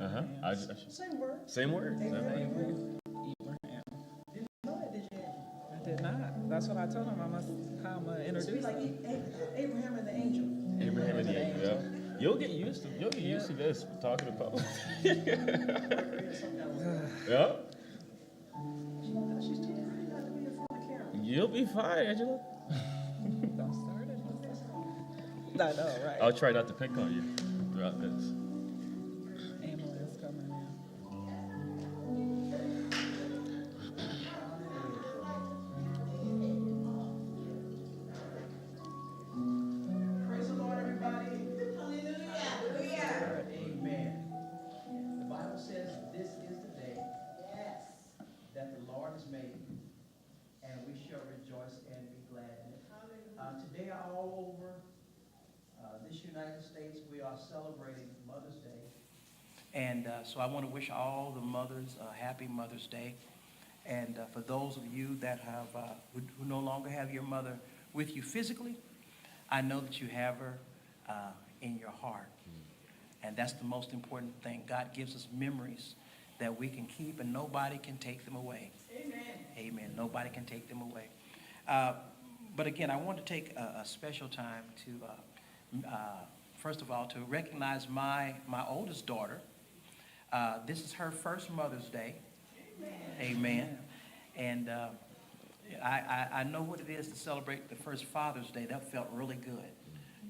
Uh-huh. Same word. Same word. Same word. Abraham. Ibrahim. Did you know that, did you? I did not. That's what I told him. How I'm gonna It must be introduce like him. Abraham and the angel. Abraham and the angel. Yeah. You'll get used to this talking to Paul. Yeah. She's too pretty not to be in front of camera. You'll be fine, Angela. Don't start it. I know, right? I'll try not to pick on you throughout this. Ambulance coming in. Praise the Lord, everybody. Hallelujah. Amen. The Bible says this is the day that the Lord has made, and we shall rejoice and be glad in it. Today, all over this United States, we are celebrating Mother's Day. And so I want to wish all the mothers a happy Mother's Day. And for those of you that have who no longer have your mother with you physically, I know that you have her in your heart. And that's the most important thing. God gives us memories that we can keep, and nobody can take them away. Amen. Amen. Nobody can take them away. But again, I want to take a special time to, first of all, to recognize my oldest daughter. This is her first Mother's Day. Amen. And I know what it is to celebrate the first Father's Day. That felt really good.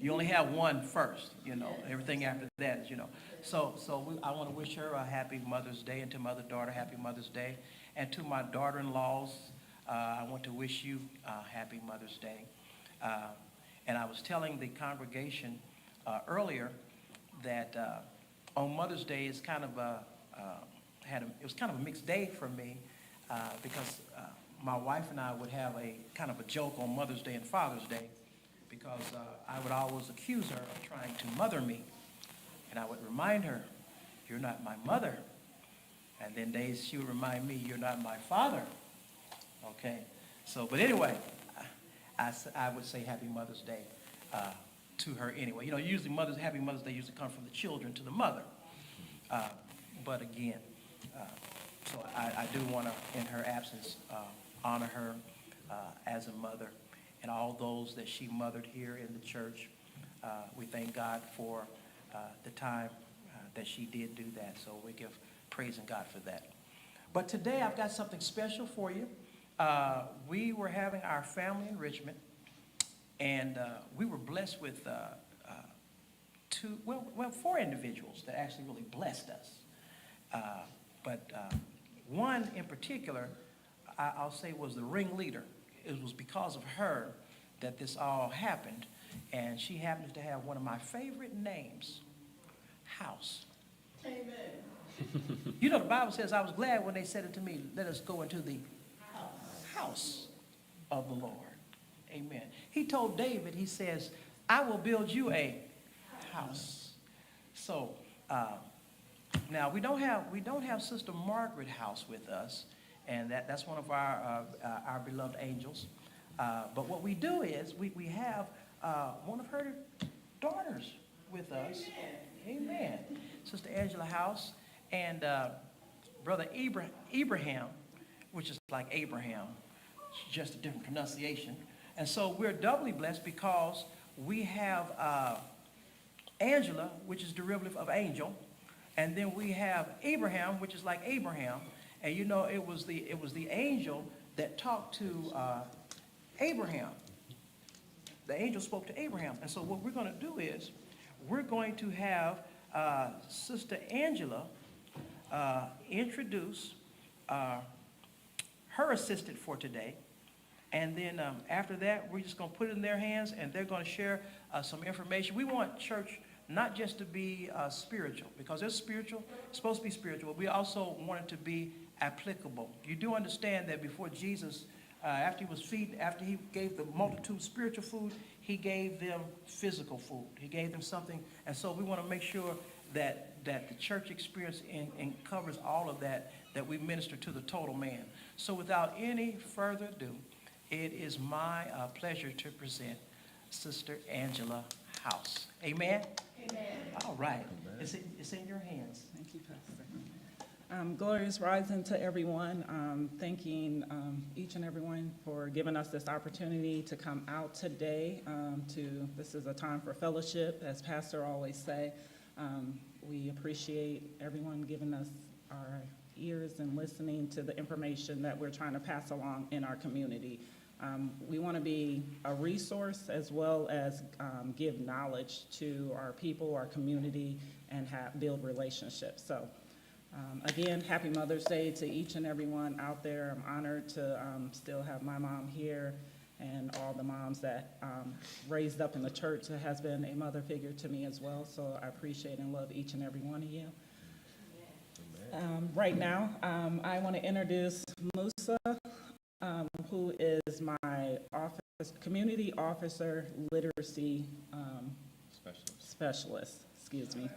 You only have one first, you know. Everything after that is, you know. I want to wish her a happy Mother's Day, and to my other daughter, happy Mother's Day. And to my daughter-in-laws, I want to wish you happy Mother's Day. And I was telling the congregation earlier that on Mother's Day is kind of it was kind of a mixed day for me because my wife and I would have a kind of a joke on Mother's Day and Father's Day, because I would always accuse her of trying to mother me. And I would remind her, you're not my mother. And then days she would remind me, you're not my father. Okay. So, but anyway, I would say happy Mother's Day to her anyway. You know, usually happy Mother's Day usually comes from the children to the mother. But again, so I do want to, in her absence, honor her as a mother, and all those that she mothered here in the church. We thank God for the time that she did do that. So we give praise and God for that. But today I've got something special for you. We were having our family enrichment, and we were blessed with four individuals that actually really blessed us. But one in particular, I'll say, was the ringleader. It was because of her that this all happened, and she happens to have one of my favorite names, House. Amen. You know, the Bible says, I was glad when they said it to me, let us go into the house of the Lord. Amen. He told David, he says, I will build you a house. So now we don't have Sister Margaret House with us, and that's one of our beloved angels. But what we do is we have one of her daughters with us. Amen. Sister Angela House and Brother Abraham, which is like Abraham, it's just a different pronunciation. And so we're doubly blessed because we have Angela, which is derivative of angel, and then we have Abraham, which is like Abraham. And you know, it was the angel that talked to Abraham. The angel spoke to Abraham. And so what we're going to do is we're going to have Sister Angela introduce her assistant for today. And then after that, we're just going to put it in their hands, and they're going to share some information. We want church not just to be spiritual, because it's spiritual, it's supposed to be spiritual, but we also want it to be applicable. You do understand that before Jesus, after he gave the multitude spiritual food, he gave them physical food. He gave them something. And so we want to make sure that the church experience and covers all of that we minister to the total man. So without any further ado, it is my pleasure to present Sister Angela House. Amen? Amen. All right. It's in your hands. Thank you, Pastor. Glorious rising to everyone. Thanking each and everyone for giving us this opportunity to come out today. This is a time for fellowship, as Pastor always say. We appreciate everyone giving us our ears and listening to the information that we're trying to pass along in our community. We want to be a resource as well as give knowledge to our people, our community, and build relationships. So again, happy Mother's Day to each and everyone out there. I'm honored to still have my mom here and all the moms that raised up in the church that has been a mother figure to me as well. So I appreciate and love each and every one of you. Right now, I want to introduce Musa, who is my community officer literacy specialist. Excuse me.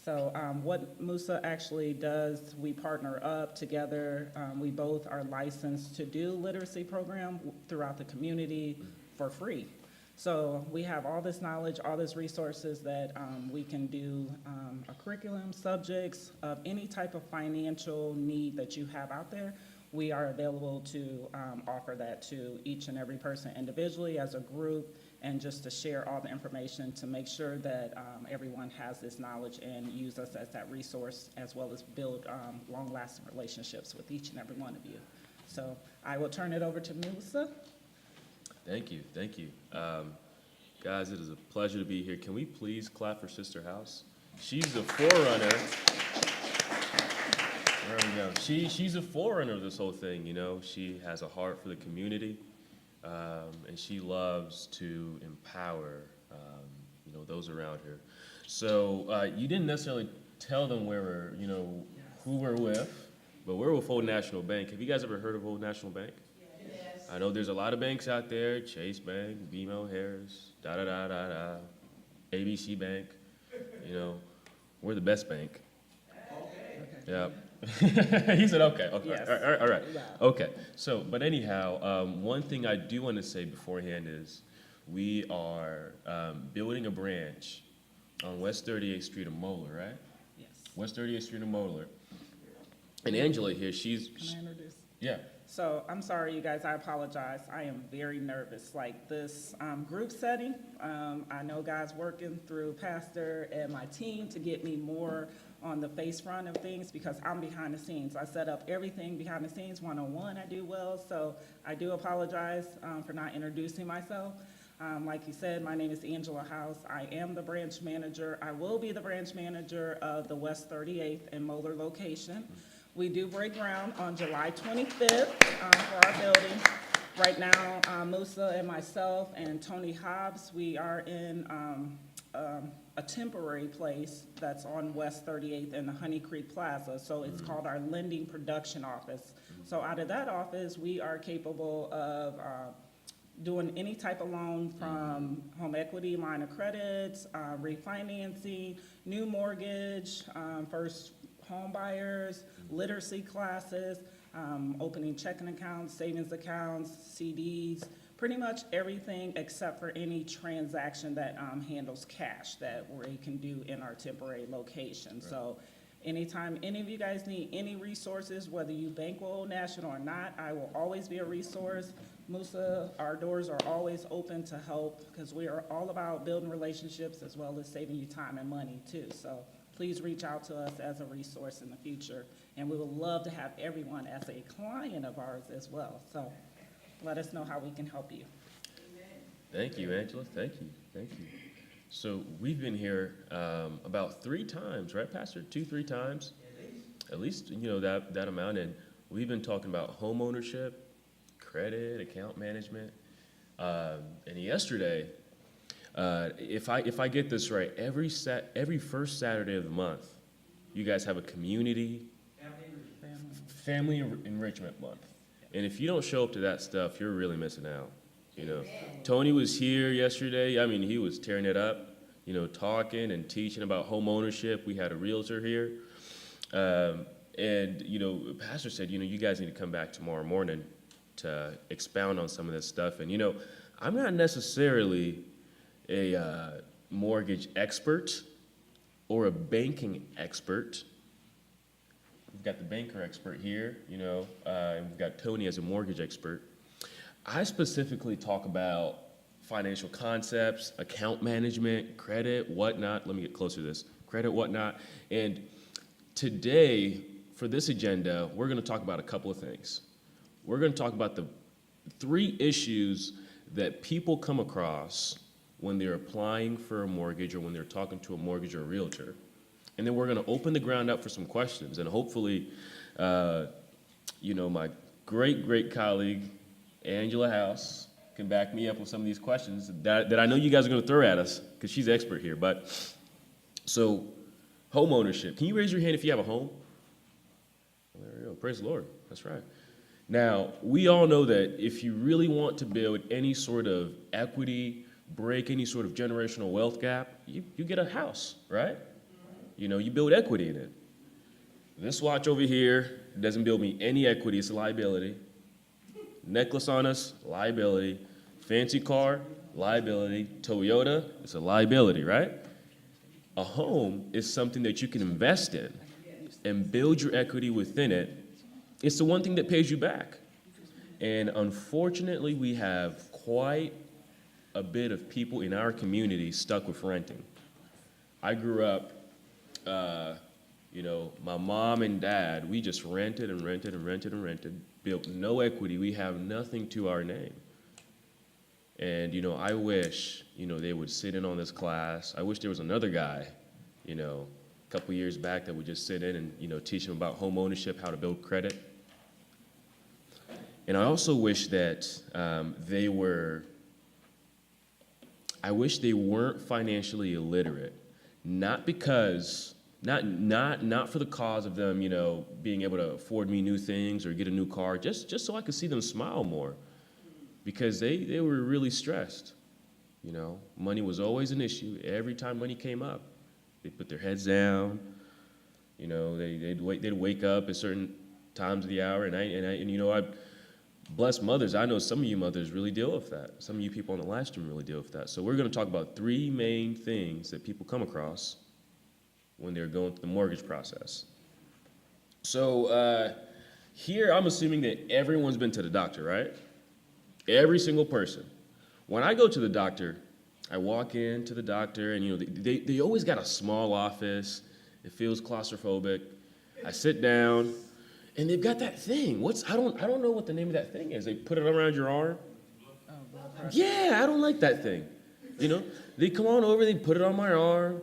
So what Musa actually does, we partner up together. We both are licensed to do literacy program throughout the community for free. So we have all this knowledge, all these resources that we can do a curriculum, subjects of any type of financial need that you have out there. We are available to offer that to each and every person individually, as a group, and just to share all the information to make sure that everyone has this knowledge and use us as that resource, as well as build long-lasting relationships with each and every one of you. So I will turn it over to Musa. Thank you, thank you. Guys, it is a pleasure to be here. Can we please clap for Sister House? She's the forerunner. There we go. She's a forerunner of this whole thing, you know. She has a heart for the community, and she loves to empower, you know, those around her. So you didn't necessarily tell them who we're with, but we're with Old National Bank. Have you guys ever heard of Old National Bank? Yes. I know there's a lot of banks out there: Chase Bank, BMO Harris, ABC Bank. You know, we're the best bank. Okay. Yeah. He said, okay. Yes. All right. Okay. So, but anyhow, one thing I do want to say beforehand is we are building a branch on West 38th Street of Moeller, right? Yes. West 38th Street of Moeller. And Angela here, Can I introduce? Yeah. So I'm sorry, you guys, I apologize. I am very nervous. Like this group setting, I know God's working through Pastor and my team to get me more on the face front of things because I'm behind the scenes. I set up everything behind the scenes, one-on-one, I do well. So I do apologize for not introducing myself. Like you said, my name is Angela House. I am the branch manager. I will be the branch manager of the West 38th and Moeller location. We do break ground on July 25th for our building. Right now, Musa and myself and Tony Hobbs, we are in a temporary place that's on West 38th in the Honey Creek Plaza. So it's called our lending production office. So out of that office, we are capable of doing any type of loan from home equity, line of credits, refinancing, new mortgage, first home buyers, literacy classes, opening checking accounts, savings accounts, CDs, pretty much everything except for any transaction that handles cash that we can do in our temporary location. Right. So anytime any of you guys need any resources, whether you bank with Old National or not, I will always be a resource. Musa, our doors are always open to help because we are all about building relationships as well as saving you time and money too. So please reach out to us as a resource in the future. And we would love to have everyone as a client of ours as well. So let us know how we can help you. Thank you, Angela. Thank you. So we've been here about 3 times, right, Pastor? 2-3 times? At least, you know, that amount. And we've been talking about home ownership, credit, account management. And yesterday, if I get this right, every first Saturday of the month, you guys have a community family enrichment month. And if you don't show up to that stuff, you're really missing out. You know, Tony was here yesterday. I mean, he was tearing it up, you know, talking and teaching about home ownership. We had a realtor here. And, you know, Pastor said, you know, you guys need to come back tomorrow morning to expound on some of this stuff. And, you know, I'm not necessarily a mortgage expert or a banking expert, we've got the banker expert here, and we've got Tony as a mortgage expert. I specifically talk about financial concepts, account management, credit, whatnot. Let me get closer to this. Credit, whatnot. And today, for this agenda, we're going to talk about a couple of things. We're going to talk about the 3 issues that people come across when they're applying for a mortgage or when they're talking to a mortgage or a realtor. And then we're going to open the ground up for some questions. And hopefully, my great colleague, Angela House, can back me up with some of these questions that I know you guys are going to throw at us because she's expert here. But so, home ownership. Can you raise your hand if you have a home? Well, there we go. Praise the Lord. That's right. Now, we all know that if you really want to build any sort of equity, break any sort of generational wealth gap, you get a house, right? You build equity in it. This watch over here doesn't build me any equity. It's a liability. Necklace on us, liability. Fancy car, liability. Toyota, it's a liability, right? A home is something that you can invest in and build your equity within it. It's the one thing that pays you back. And unfortunately, we have quite a bit of people in our community stuck with renting. I grew up, my mom and dad, we just rented and rented and rented and rented, built no equity. We have nothing to our name. And, I wish, they would sit in on this class. I wish there was another guy, a couple years back that would just sit in and, teach them about home ownership, how to build credit. And I also wish that they weren't financially illiterate, not because, not for the cause of them, being able to afford me new things or get a new car, just so I could see them smile more, because they were really stressed. Money was always an issue. Every time money came up, they put their heads down. They'd wake up at certain times of the hour, and I bless mothers. I know some of you mothers really deal with that. Some of you people on the live stream really deal with that. So we're going to talk about 3 main things that people come across when they're going through the mortgage process. So here, I'm assuming that everyone's been to the doctor, right? Every single person. When I go to the doctor, I walk into the doctor, and they always got a small office. It feels claustrophobic. I sit down. And they've got that thing. I don't know what the name of that thing is. They put it around your arm. Oh, blood pressure. Yeah, I don't like that thing. They come on over, they put it on my arm,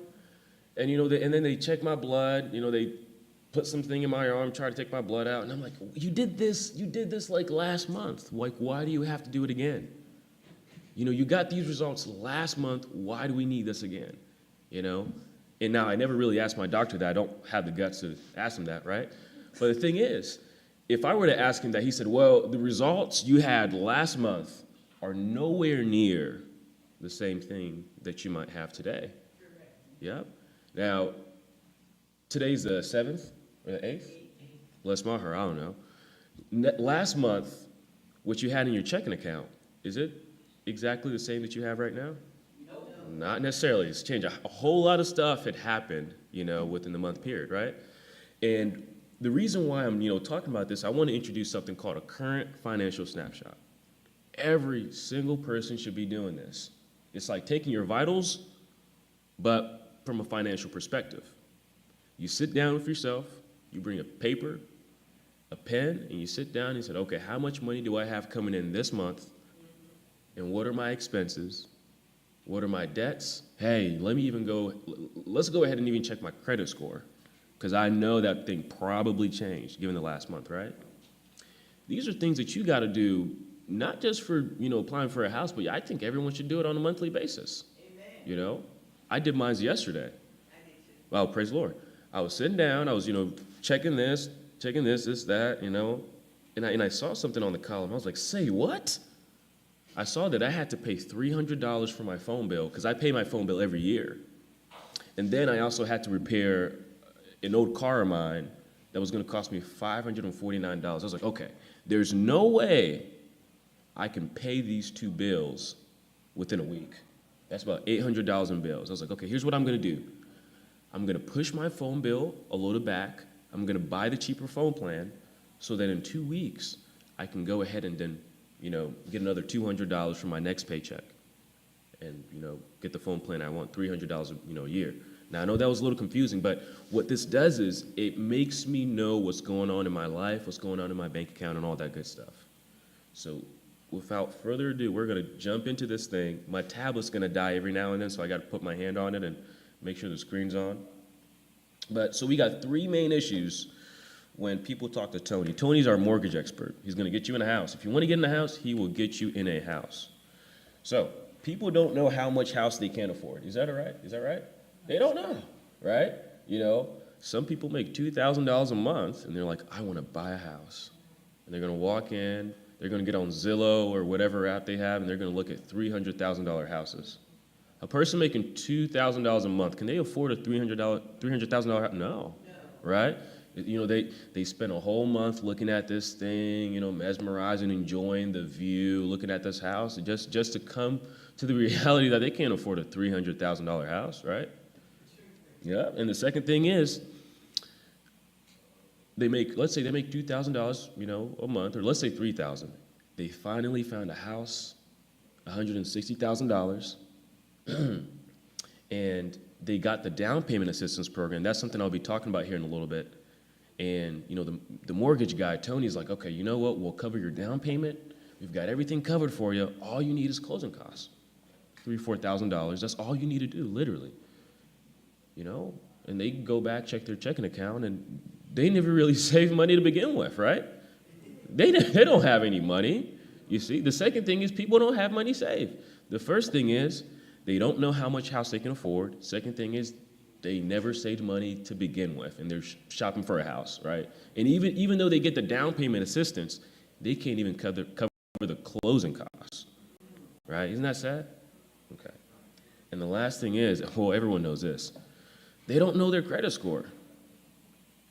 and and then they check my blood. They put something in my arm, try to take my blood out, and I'm like, you did this like last month. Like, why do you have to do it again? You got these results last month. Why do we need this again? And now I never really asked my doctor that. I don't have the guts to ask him that, right? But the thing is, if I were to ask him that, he said, well, the results you had last month are nowhere near the same thing that you might have today. Yep. Now, today's the 7th or the 8th? Bless my heart, I don't know. Last month, what you had in your checking account, is it exactly the same that you have right now? No. Not necessarily. It's changed. A whole lot of stuff had happened, within the month period, right? And the reason why I'm, talking about this, I want to introduce something called a current financial snapshot. Every single person should be doing this. It's like taking your vitals, but from a financial perspective. You sit down with yourself, you bring a paper, a pen, and you sit down and you say, okay, how much money do I have coming in this month? And what are my expenses? What are my debts? Hey, let's go ahead and even check my credit score, because I know that thing probably changed given the last month, right? These are things that you got to do, not just for, applying for a house, but I think everyone should do it on a monthly basis. Amen. I did mine yesterday. I did too. Well, praise the Lord. I was sitting down, I was, checking this, that, and I saw something on the column. I was like, say what? I saw that I had to pay $300 for my phone bill, because I pay my phone bill every year. And then I also had to repair an old car of mine that was going to cost me $549. I was like, okay, there's no way I can pay these 2 bills within a week. That's about $800 in bills. I was like, okay, here's what I'm going to do. I'm going to push my phone bill a little back, I'm gonna buy the cheaper phone plan so that in 2 weeks, I can go ahead and then, get another $200 from my next paycheck and, get the phone plan I want, $300, a year. Now, I know that was a little confusing, but what this does is it makes me know what's going on in my life, what's going on in my bank account, and all that good stuff. So without further ado, we're gonna jump into this thing. My tablet's gonna die every now and then, so I gotta put my hand on it and make sure the screen's on. So we got three main issues when people talk to Tony. Tony's our mortgage expert. He's gonna get you in a house. If you wanna get in a house, he will get you in a house. So people don't know how much house they can afford. Is that all right? Is that right? They don't know, right? Some people make $2,000 a month and they're like, I wanna buy a house. And they're gonna walk in, they're gonna get on Zillow or whatever app they have, and they're gonna look at $300,000 houses. A person making $2,000 a month, can they afford a $300,000 house? No, right? They spend a whole month looking at this thing, mesmerizing, enjoying the view, looking at this house, just to come to the reality that they can't afford a $300,000 house, right? Yeah, and the second thing is, let's say they make $2,000, a month, or let's say $3,000. They finally found a house, $160,000, and they got the down payment assistance program. That's something I'll be talking about here in a little bit. And the mortgage guy, Tony's like, okay, you know what? We'll cover your down payment. We've got everything covered for you. All you need is closing costs, $3,000, $4,000. That's all you need to do, literally. And they go back, check their checking account, and they never really saved money to begin with, right? They don't have any money, you see. The second thing is people don't have money saved. The first thing is they don't know how much house they can afford. Second thing is they never saved money to begin with, and they're shopping for a house, right? And even though they get the down payment assistance, they can't even cover the closing costs, right? Isn't that sad? Okay. And the last thing is, well, everyone knows this. They don't know their credit score.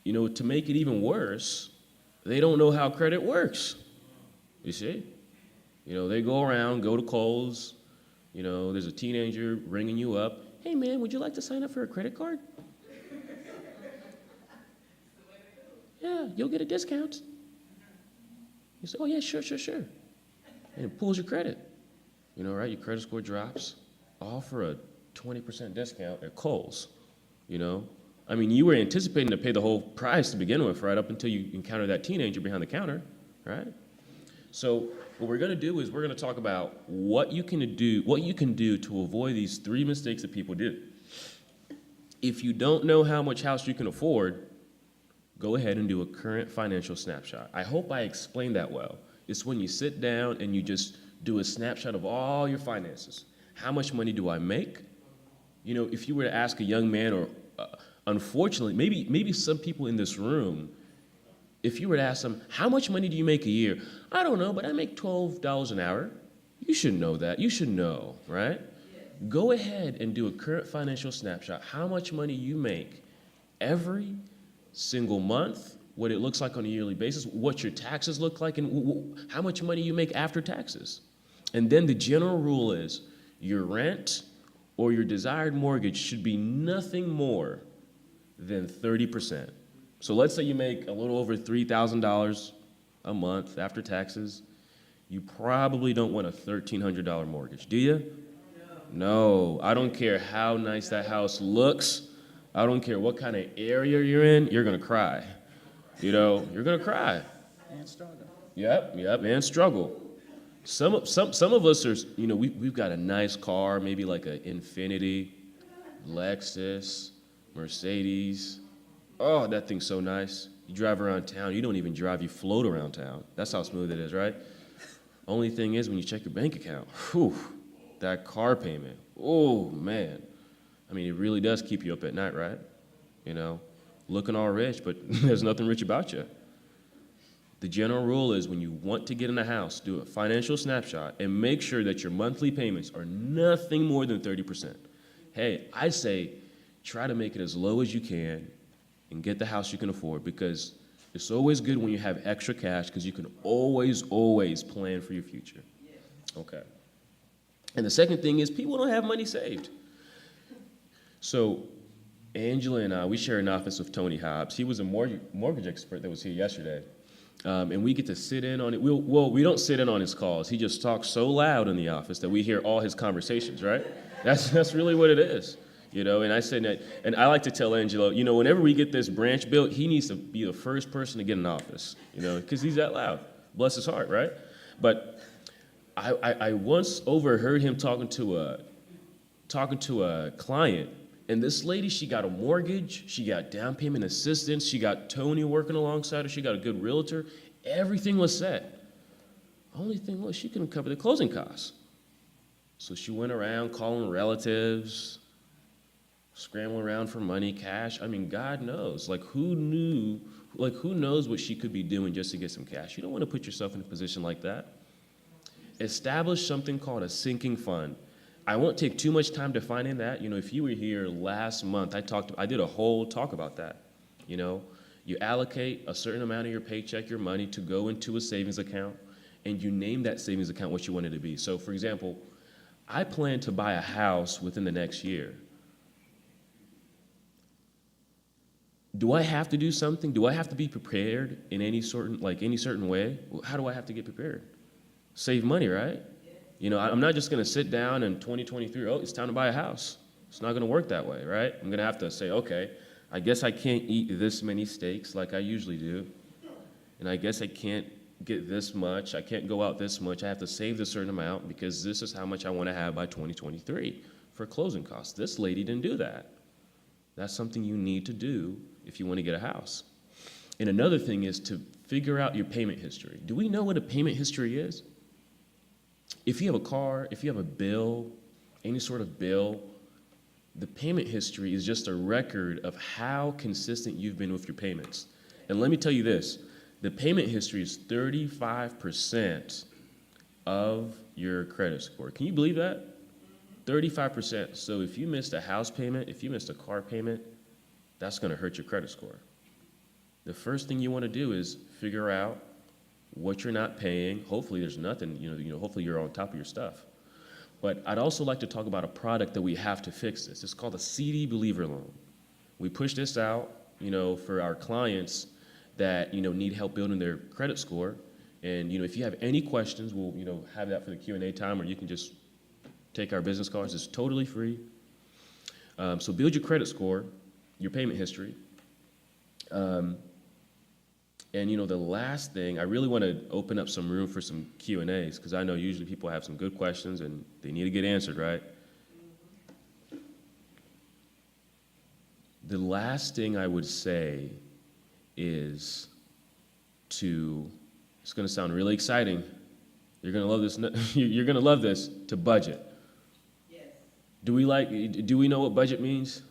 To make it even worse, they don't know how credit works. You see? They go around, go to Kohl's, there's a teenager ringing you up. Hey, man, would you like to sign up for a credit card? Yeah, you'll get a discount. You say, oh, yeah, sure. And it pulls your credit. Right? Your credit score drops, all for a 20% discount at Kohl's. You were anticipating to pay the whole price to begin with, right, up until you encounter that teenager behind the counter, right? So what we're going to do is we're going to talk about what you can do to avoid these three mistakes that people do. If you don't know how much house you can afford, go ahead and do a current financial snapshot. I hope I explained that well. It's when you sit down and you just do a snapshot of all your finances. How much money do I make? If you were to ask a young man, or unfortunately, maybe some people in this room, if you were to ask them, how much money do you make a year? I don't know, but I make $12 an hour. You should know that. You should know, right? Go ahead and do a current financial snapshot. How much money you make every single month, what it looks like on a yearly basis, what your taxes look like, and how much money you make after taxes. And then the general rule is your rent or your desired mortgage should be nothing more than 30%. So let's say you make a little over $3,000 a month after taxes. You probably don't want a $1,300 mortgage, do you? No, I don't care how nice that house looks. I don't care what kind of area you're in, you're gonna cry. You're gonna cry. And struggle. Yep, and struggle. Some of us are, we've got a nice car, maybe like an Infiniti, Lexus, Mercedes. Oh, that thing's so nice. You drive around town, you don't even drive, you float around town. That's how smooth it is, right? Only thing is when you check your bank account, that car payment, oh man. It really does keep you up at night, right? Looking all rich, but there's nothing rich about you. The general rule is when you want to get in a house, do a financial snapshot and make sure that your monthly payments are nothing more than 30%. Hey, I say try to make it as low as you can and get the house you can afford, because it's always good when you have extra cash, because you can always plan for your future. Okay. And the second thing is people don't have money saved. So Angela and I, we share an office with Tony Hobbs. He was a mortgage expert that was here yesterday. And we get to sit in on it. We don't sit in on his calls. He just talks so loud in the office that we hear all his conversations, right? That's really what it is, you know? And I said that, and I like to tell Angelo, you know, whenever we get this branch built, he needs to be the first person to get in office, you know, because he's that loud. Bless his heart, right? But I once overheard him talking to a client, and this lady, she got a mortgage, she got down payment assistance, she got Tony working alongside her, she got a good realtor. Everything was set. Only thing was she couldn't cover the closing costs. So she went around calling relatives, scrambling around for money, cash. I mean, God knows. Like, who knows what she could be doing just to get some cash? You don't want to put yourself in a position like that. Establish something called a sinking fund. I won't take too much time defining that. You know, if you were here last month, I did a whole talk about that. You know, you allocate a certain amount of your paycheck, your money, to go into a savings account, and you name that savings account what you want it to be. So, for example, I plan to buy a house within the next year. Do I have to do something? Do I have to be prepared in any certain way? How do I have to get prepared? Save money, right? You know, I'm not just going to sit down in 2023, oh, it's time to buy a house. It's not going to work that way, right? I'm going to have to say, okay, I guess I can't eat this many steaks like I usually do. And I guess I can't get this much. I can't go out this much. I have to save this certain amount because this is how much I want to have by 2023 for closing costs. This lady didn't do that. That's something you need to do if you want to get a house. And another thing is to figure out your payment history. Do we know what a payment history is? If you have a car, if you have a bill, any sort of bill, the payment history is just a record of how consistent you've been with your payments. And let me tell you this, the payment history is 35% of your credit score. Can you believe that? 35%. So if you missed a house payment, if you missed a car payment, that's going to hurt your credit score. The first thing you want to do is figure out what you're not paying. Hopefully there's nothing, hopefully you're on top of your stuff. But I'd also like to talk about a product that we have to fix this. It's called a CD Believer Loan. We push this out, for our clients that, need help building their credit score. And, if you have any questions, we'll, have that for the Q&A time, or you can just take our business cards. It's totally free. So build your credit score, your payment history. And the last thing, I really want to open up some room for some Q&As, because I know usually people have some good questions and they need to get answered, right? The last thing I would say is it's going to sound really exciting. You're going to love this. You're going to love this, to budget. Yes. Do we know what budget means?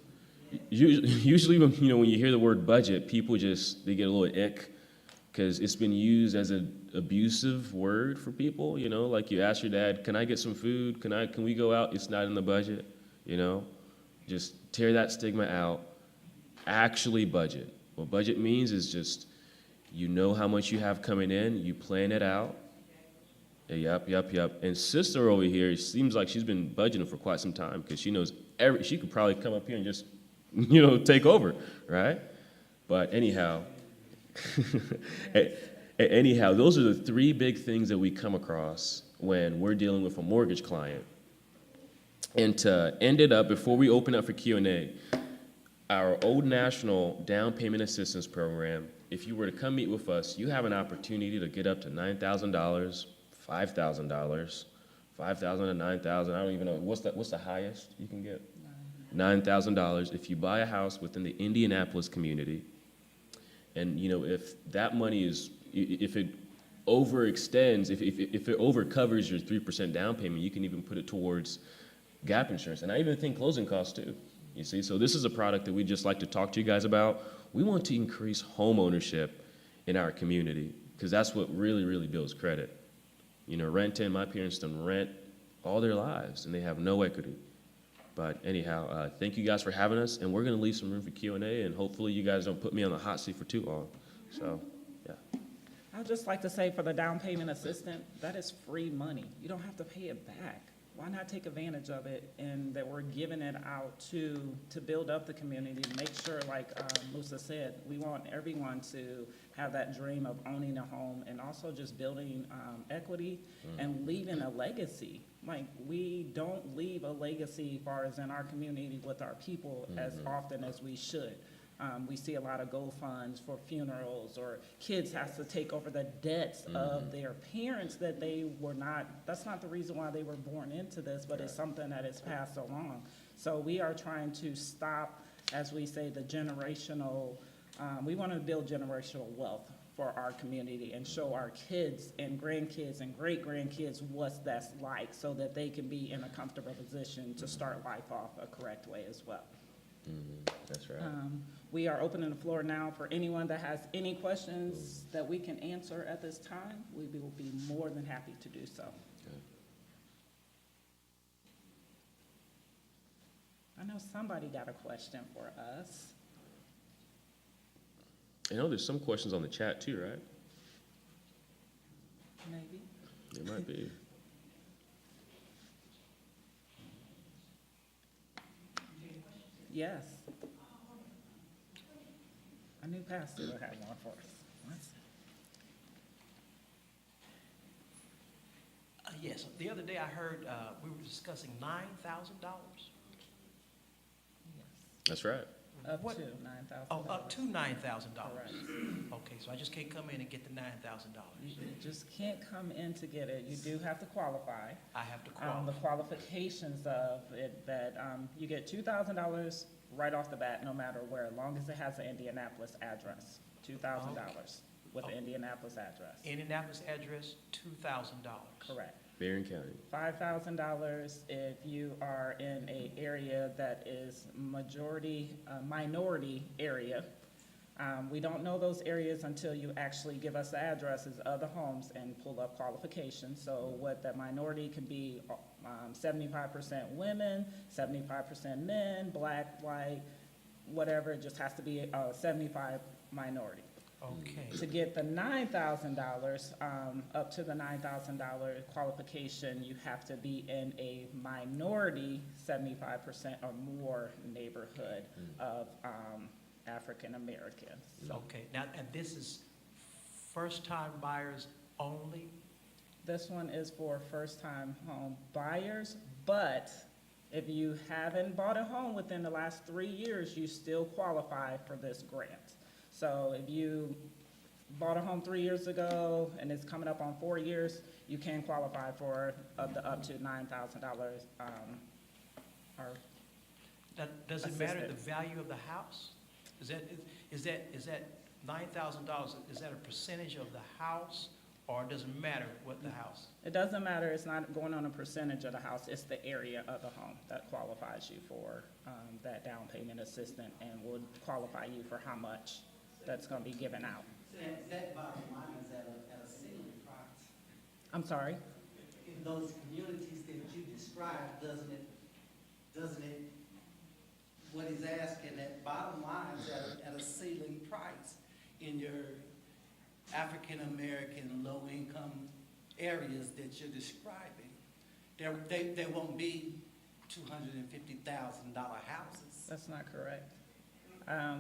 Usually when you hear the word budget, people they get a little ick, because it's been used as an abusive word for people, like you ask your dad, can I get some food? Can we go out? It's not in the budget, Just tear that stigma out. Actually budget. What budget means is just, how much you have coming in, you plan it out. Yep. And sister over here, it seems like she's been budgeting for quite some time, because she knows she could probably come up here and just, take over, right? But anyhow, those are the three big things that we come across when we're dealing with a mortgage client. And to end it up, before we open up for Q&A, our Old National Down Payment Assistance Program, if you were to come meet with us, you have an opportunity to get up to $9,000, $5,000, $5,000 to $9,000. I don't even know. What's the highest you can get? $9,000 if you buy a house within the Indianapolis community. And, if that money if it overextends, if it overcovers your 3% down payment, you can even put it towards gap insurance. And I even think closing costs too, you see. So this is a product that we'd just like to talk to you guys about. We want to increase home ownership in our community, because that's what really, really builds credit. Renting, my parents done rent all their lives, and they have no equity. But anyhow, thank you guys for having us, and we're going to leave some room for Q&A, and hopefully you guys don't put me on the hot seat for too long. So, yeah. I'd just like to say, for the down payment assistant, that is free money. You don't have to pay it back. why not take advantage of it, and that we're giving it out to build up the community, to make sure, like Musa said, we want everyone to have that dream of owning a home, and also just building equity and leaving a legacy. Like, we don't leave a legacy as far as in our community with our people as often as we should. We see a lot of GoFunds for funerals, or kids have to take over the debts of their parents that they were not, that's not the reason why they were born into this, but it's something that is passed along. So we are trying to stop, as we say, the generational, we want to build generational wealth for our community and show our kids and grandkids and great-grandkids what that's like, so that they can be in a comfortable position to start life off a correct way as well. That's right. We are opening the floor now for anyone that has any questions that we can answer at this time. We will be more than happy to do so. Good. I know somebody got a question for us. I know there's some questions on the chat too, right? Maybe. There might be. Yes. I knew Pastor would have one for us. Yes, the other day I heard, we were discussing $9,000. That's right. Up What? to $9,000. Oh, up to $9,000. Correct. Okay, so I just can't come in and get the $9,000. You just can't come in to get it. You do have to qualify. I have to The qualify. qualifications of it, that you get $2,000 right off the bat, no matter where, as long as it has an Indianapolis address. $2,000 with an Indianapolis address. Indianapolis address, $2,000. Correct. Marion County. $5,000 if you are in a area that is minority area. We don't know those areas until you actually give us the addresses of the homes and pull up qualifications. So what the minority can be, 75% women, 75% men, black, white, whatever, it just has to be 75 minority. Okay. To get the $9,000, up to the $9,000 qualification, you have to be in a minority 75% or more neighborhood of African Americans. Okay, now, and this is first-time buyers only? This one is for first-time home buyers, but if you haven't bought a home within the last 3 years, you still qualify for this grant. So if you bought a home 3 years ago and it's coming up on 4 years, you can qualify for up to $9,000. Now, does it matter the Assisted. value of the house? Is that $9,000, is that a percentage of the house, or does it matter what the house? It doesn't matter, it's not going on a percentage of the house, it's the area of the home that qualifies you for that down payment assistance, and would qualify you for how much that's gonna be given out. So that bottom line is at a ceiling price. I'm sorry? In those communities that you described, doesn't it, what he's asking, that bottom line is at a ceiling price in your African-American, low-income areas that you're describing. There won't be $250,000 houses. That's not correct.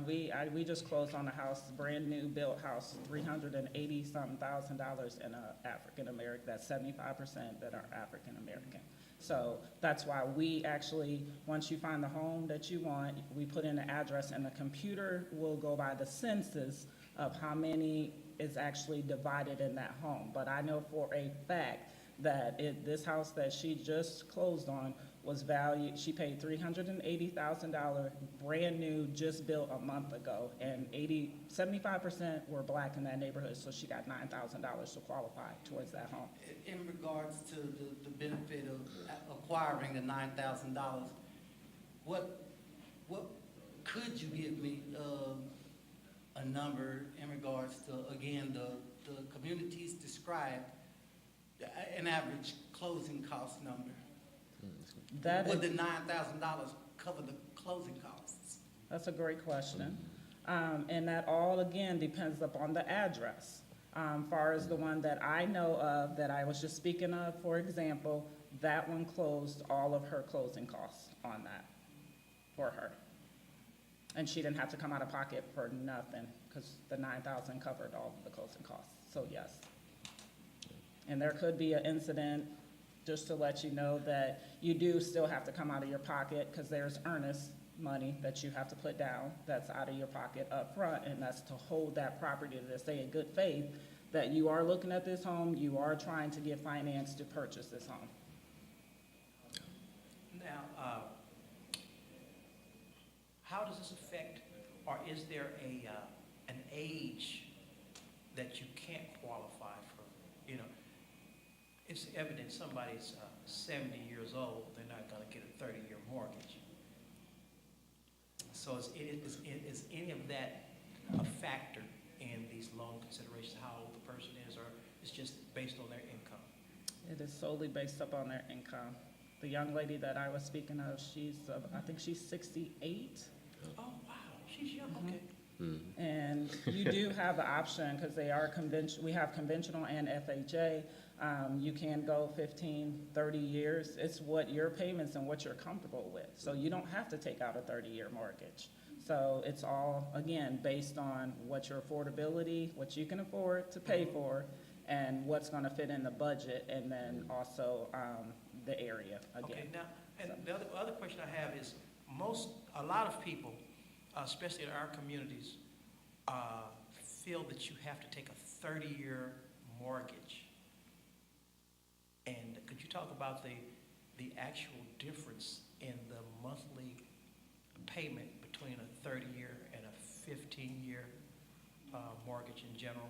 We just closed on a house, brand new built house, $380-something thousand in a African American, that's 75% that are African American. So that's why we actually, once you find the home that you want, we put in the address, and the computer will go by the census of how many is actually divided in that home. But I know for a fact that this house that she just closed on was valued, she paid $380,000, brand new, just built a month ago, and 75% were black in that neighborhood, so she got $9,000 to qualify towards that home. In regards to the benefit of acquiring the $9,000, what could you give me a number in regards to, again, the communities described, an average closing cost number? Would the $9,000 cover the closing costs? That's a great question. And that all, again, depends upon the address. Far as the one that I know of, that I was just speaking of, for example, That one closed all of her closing costs on that for her. And she didn't have to come out of pocket for nothing, because the 9,000 covered all of the closing costs, so yes. And there could be an incident, just to let you know that you do still have to come out of your pocket, because there's earnest money that you have to put down that's out of your pocket up front, and that's to hold that property, to say in good faith that you are looking at this home, you are trying to get finance to purchase this home. Now, how does this affect, or is there an age that you can't qualify for? You know, it's evident somebody's 70 years old, they're not gonna get a 30-year mortgage. So is any of that a factor in these loan considerations, how old the person is, or it's just based on their income? It is solely based upon their income. The young lady that I was speaking of, I think she's 68. Oh, wow, she's young, okay. And you do have the option, because they are we have conventional and FHA. You can go 15, 30 years. It's what your payments and what you're comfortable with. So you don't have to take out a 30-year mortgage. So it's all, again, based on what your affordability, what you can afford to pay for, and what's gonna fit in the budget, and then also the area, again. Okay, now, and the other question I have is, a lot of people, especially in our communities, feel that you have to take a 30-year mortgage. And could you talk about the actual difference in the monthly payment between a 30-year and a 15-year mortgage in general?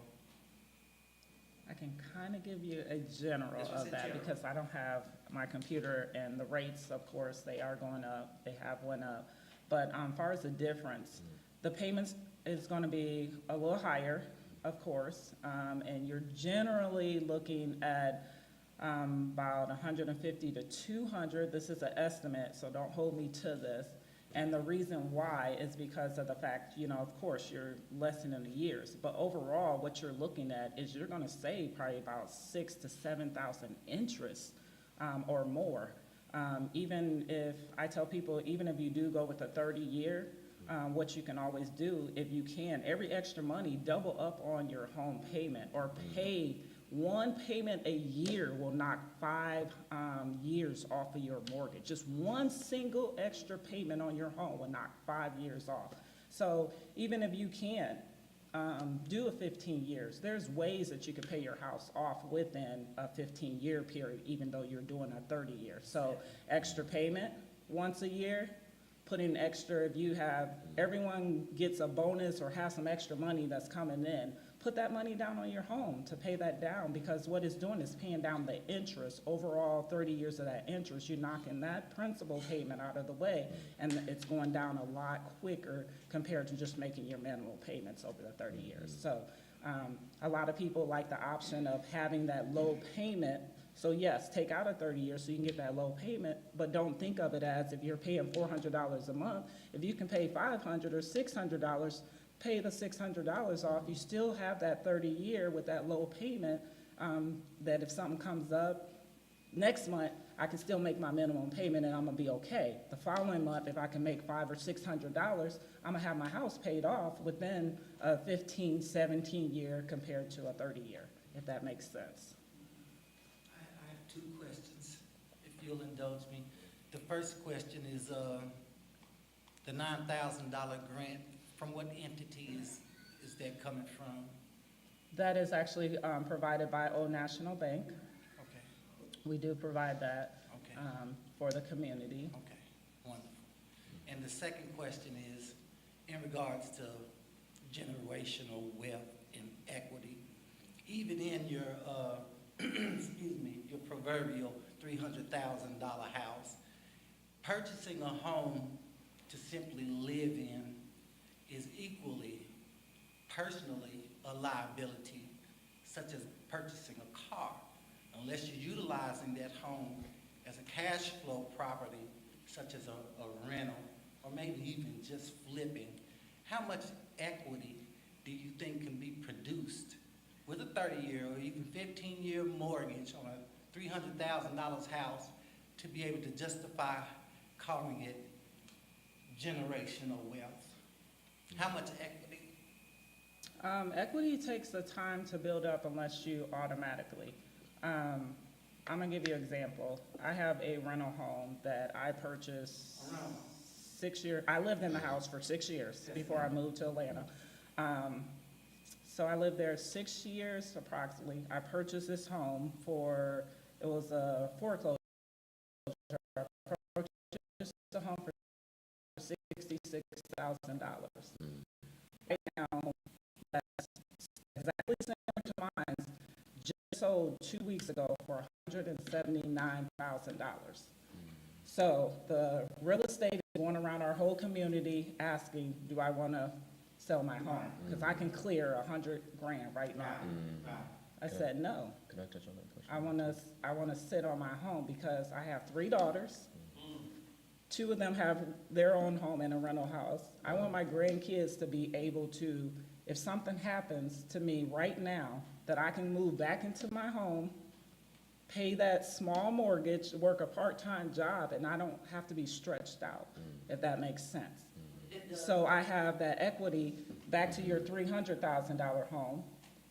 I can kind of give you a general This was of a that, general. because I don't have my computer, and the rates, of course, they are going up, they have went up. But as far as the difference, the payments is gonna be a little higher, of course, and you're generally looking at about 150 to 200. This is an estimate, so don't hold me to this. And the reason why is because of the fact, of course, you're lessening the years, but overall, what you're looking at is you're gonna save probably about 6,000 to 7,000 interest, or more. Even if, I tell people, even if you do go with a 30-year, what you can always do, if you can, every extra money, double up on your home payment, or pay one payment a year will knock 5 years off of your mortgage. Just one single extra payment on your home will knock 5 years off. So even if you can't do a 15 years, there's ways that you can pay your house off within a 15-year period, even though you're doing a 30-year. So extra payment once a year, put in extra, if you have, everyone gets a bonus or has some extra money that's coming in, put that money down on your home to pay that down, because what it's doing is paying down the interest. Overall, 30 years of that interest, you're knocking that principal payment out of the way, and it's going down a lot quicker compared to just making your minimal payments over the 30 years. So a lot of people like the option of having that low payment. So yes, take out a 30 years so you can get that low payment, but don't think of it as if you're paying $400 a month. If you can pay $500 or $600, pay the $600 off. You still have that 30-year with that low payment, that if something comes up next month, I can still make my minimum payment and I'm gonna be okay. The following month, if I can make $500 or $600, I'm gonna have my house paid off within a 15, 17-year compared to a 30-year, if that makes sense. I have two questions, if you'll indulge me. The first question is the $9,000 grant, from what entity is that coming from? That is actually provided by Old National Bank. Okay, We do provide that okay, for the community. okay, wonderful. And the second question is, in regards to generational wealth and equity, even in your, excuse me, your proverbial $300,000 house, purchasing a home to simply live in is equally, personally, a liability, such as purchasing a car, unless you're utilizing that home as a cash flow property, such as a rental, or maybe even just flipping. How much equity do you think can be produced with a 30-year or even 15-year mortgage on a $300,000 house to be able to justify calling it generational wealth? How much equity? Equity takes the time to build up unless you automatically. I'm gonna give you an example. I have a rental home that I purchased Around. 6 years. I lived in the house for 6 years before I moved to Atlanta. So I lived there 6 years approximately. I purchased this home it was a foreclosure. I purchased the home for $66,000. Right now, that's exactly similar to mine, just sold 2 weeks ago for $179,000. So the real estate is going around our whole community asking, do I want to sell my home? Because I can clear $100,000 right now. I said, no. Can I touch on that question? I want to sit on my home because I have 3 daughters. 2 of them have their own home in a rental house. I want my grandkids to be able to, if something happens to me right now, that I can move back into my home, pay that small mortgage, work a part-time job, and I don't have to be stretched out, if that makes sense. So I have that equity, back to your $300,000 home.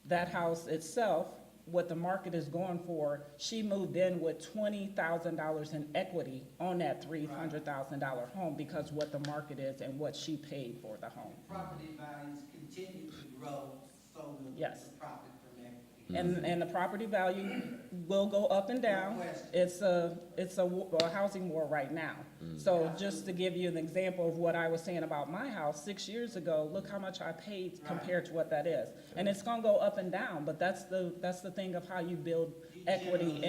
That house itself, what the market is going for, she moved in with $20,000 in equity on that $300,000 home because what the market is and what she paid for the home. Property values continue to grow, so will Yes. the profit from equity. And the property value will go up and down. No question. It's a housing war right now. So just to give you an example of what I was saying about my house 6 years ago, look how much I paid compared to what that is. And it's gonna go up and down, but that's the thing of how you build equity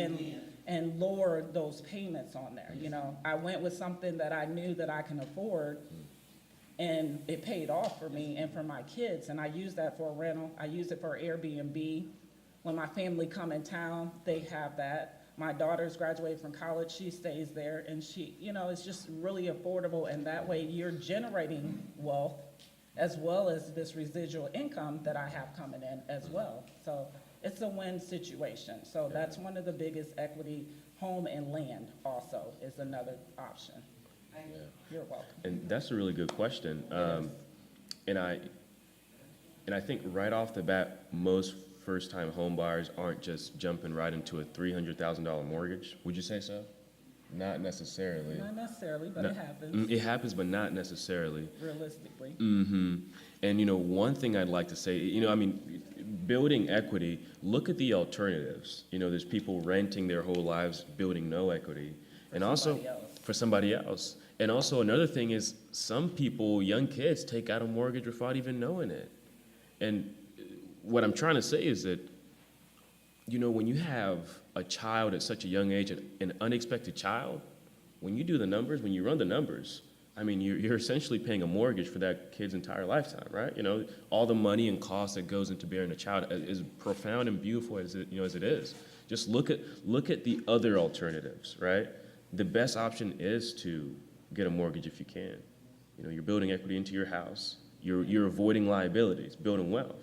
and lower those payments on there, you know? I went with something that I knew that I can afford, and it paid off for me and for my kids, and I use that for a rental. I use it for Airbnb. When my family come in town, they have that. My daughter's graduated from college, she stays there, and she, you know, it's just really affordable, and that way you're generating wealth as well as this residual income that I have coming in as well. So it's a win situation. So that's one of the biggest equity. Home and land also is another option. Yeah. You're welcome. And that's a really good question. And I think right off the bat, most first-time home buyers aren't just jumping right into a $300,000 mortgage. Would you say so? Not necessarily. Not necessarily, but No- it happens, It happens, but not necessarily. realistically. And, you know, one thing I'd like to say, you know, I mean, building equity, look at the alternatives. You know, there's people renting their whole lives, building no equity. And also, somebody else. for somebody else. And also another thing is, some people, young kids, take out a mortgage without even knowing it. And what I'm trying to say is that, you know, when you have a child at such a young age, an unexpected child, when you do the numbers, when you run the numbers, I mean, you're essentially paying a mortgage for that kid's entire lifetime, right? You know, all the money and cost that goes into bearing a child is profound and beautiful as it is. Just look at the other alternatives, right? The best option is to get a mortgage if you can. You know, you're building equity into your house. You're avoiding liabilities, building wealth.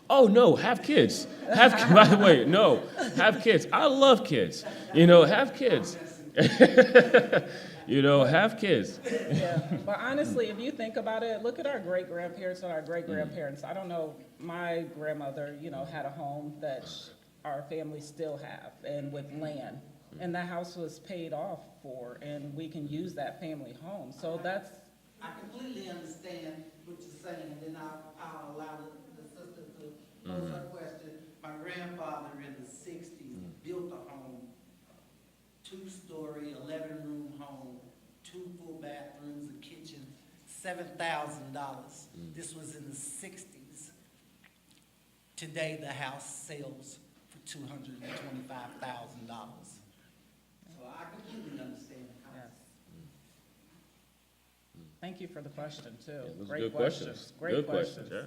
Oh no, have kids. By the way, no, have kids. I love kids. You know, have kids. You know, have kids. Yeah, but honestly, if you think about it, look at our great-grandparents and our great-grandparents. I don't know, my grandmother, you know, had a home that our family still have, and with land. And that house was paid off for, and we can use that family home. So that's, I completely understand what you're saying, and then I'll allow the sister to pose her question. My grandfather in the 60s built a home, 2-story, 11-room home, 2 full bathrooms, a kitchen, $7,000. This was in the 60s. Today, the house sells for $225,000. So I completely understand the yes. concept. Thank you for the question, too. Yeah, those are Great good questions. Great Good questions. questions, yeah.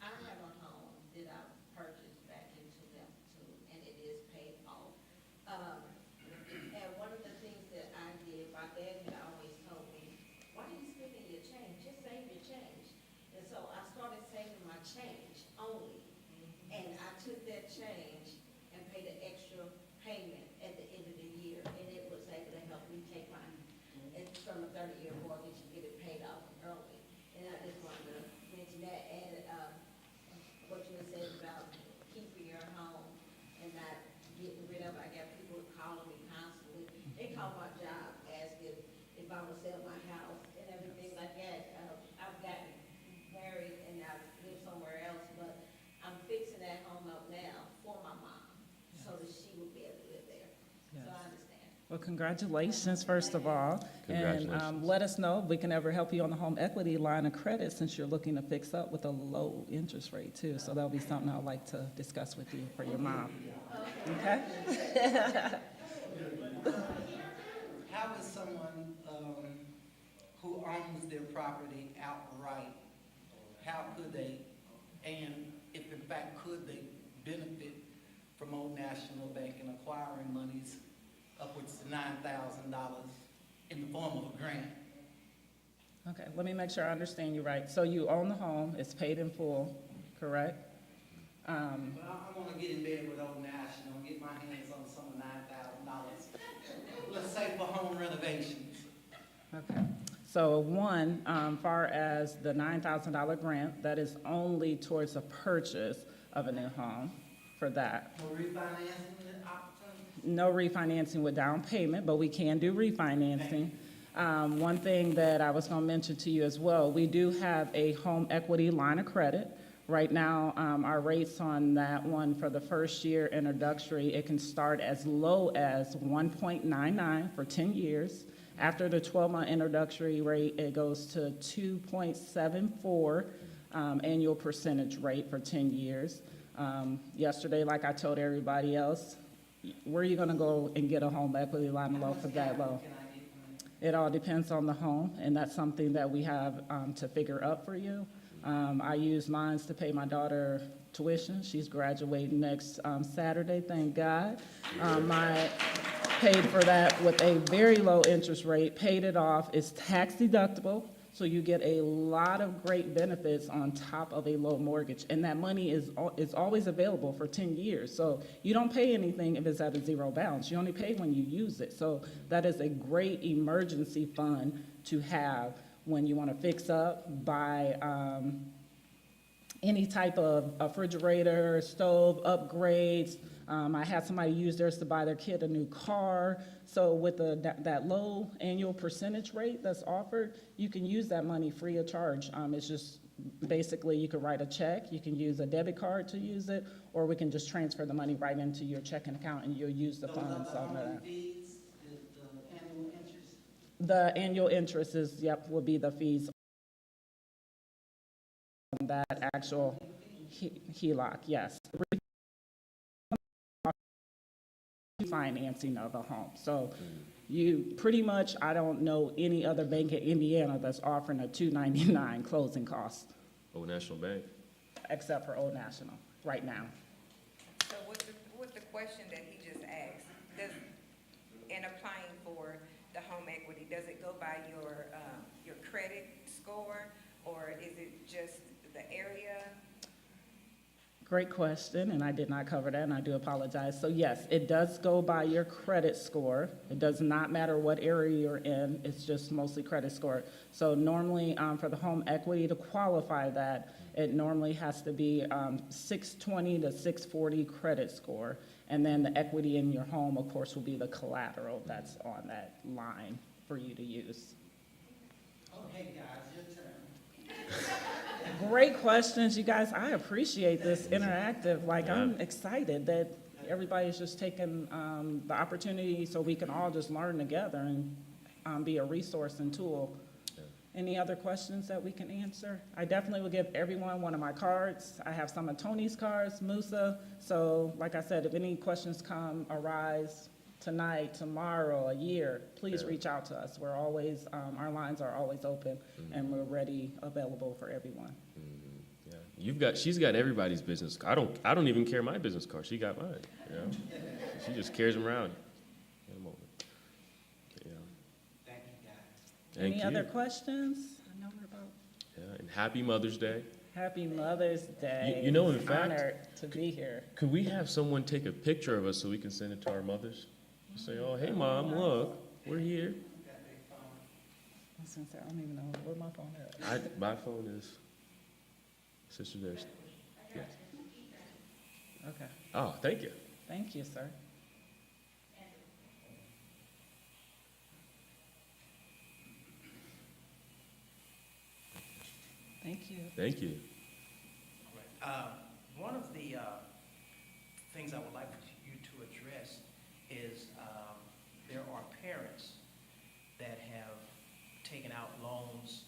I have a home that I purchased back in 2002, and it is paid off. And one of the things that I did, my dad had always told me, why are you spending your change? Just save your change. And so I started saving my change only. And I took that change and 30-year mortgage, you get it paid off early. And I just wanted to mention that, and, what you were saying about keeping your home and not getting rid of it. I got people calling me constantly. They call my job asking if I will sell my house and everything like that. I've gotten married and I've lived somewhere else, but I'm fixing that home up now for my mom, so that she will be able to live there. So I understand. Well, congratulations, first of all. And Congratulations. let us know if we can ever help you on the home equity line of credit, since you're looking to fix up with a low interest rate too. So that'll be something I'd like to discuss with you for your mom. Okay? How is someone, who owns their property outright, how could they, and if in fact could they benefit from Old National Bank and acquiring monies upwards to $9,000 in the form of a grant? Okay, let me make sure I understand you right. So you own the home, it's paid in full, correct? But I want to get in bed with Old National and get my hands on some of $9,000. Let's say for home renovations. Okay. So one, far as the $9,000 grant, that is only towards the purchase of a new home for that. No refinancing opportunity? No refinancing with down payment, but we can do refinancing. One thing that I was gonna mention to you as well, we do have a home equity line of credit. Right now, our rates on that one for the first year introductory, it can start as low as 1.99 for 10 years. After the 12-month introductory rate, it goes to 2.74 annual percentage rate for 10 years. Yesterday, like I told everybody else, where are you gonna go and get a home equity line of loan for that low? Can I get from It all depends on the home, and that's something that we have to figure up for you. I use mine to pay my daughter tuition. She's graduating next Saturday, thank God. I paid for that with a very low interest rate, paid it off. It's tax deductible, so you get a lot of great benefits on top of a low mortgage. And that money is always available for 10 years. So you don't pay anything if it's at a zero balance. You only pay when you use it. So that is a great emergency fund to have when you want to fix up, buy any type of refrigerator, stove upgrades. I had somebody use theirs to buy their kid a new car. So with that low annual percentage rate that's offered, you can use that money free of charge. It's just basically you can write a check, you can use a debit card to use it, or we can just transfer the money right into your checking account and you'll use the funds on that. fees, the annual interest? The annual interest is, yep, will be the fees on that actual HELOC, yes. Financing of a home. So you pretty much, I don't know any other bank in Indiana that's offering a $299 closing cost, Old National Bank. except for Old National, right now. So with the question that he just asked, in applying for the home equity, does it go by your credit score, or is it just the area? Great question, and I did not cover that, and I do apologize. So yes, it does go by your credit score. It does not matter what area you're in, it's just mostly credit score. So normally, for the home equity to qualify that, it normally has to be 620 to 640 credit score. And then the equity in your home, of course, will be the collateral that's on that line for you to use. Okay, guys, your turn. Great questions, you guys. I appreciate this interactive. Like, I'm excited that everybody's just taking the opportunity so we can all just learn together and be a resource and tool. Any other questions that we can answer? I definitely will give everyone one of my cards. I have some of Tony's cards, Musa. So like I said, if any questions arise tonight, tomorrow, a year, please reach out to us. We're always, our lines are always open and we're ready, available for everyone. Yeah, she's got everybody's business. I don't even carry my business card. She got mine. You know, she just carries them around. Yeah. Thank you, guys. Thank Any you. other questions? I know we're about. Yeah, and happy Mother's Day. Happy Mother's Day. You know, in fact- Honored to be here. Could we have someone take a picture of us so we can send it to our mothers? Say, oh, hey, Mom, look, we're here. was gonna say, I don't even know where my phone is. My phone is, sister, there's, yes. Okay, Oh, thank you. thank you, sir. Thank you. Thank you. One of the things I would like you to address is there are parents that have taken out loans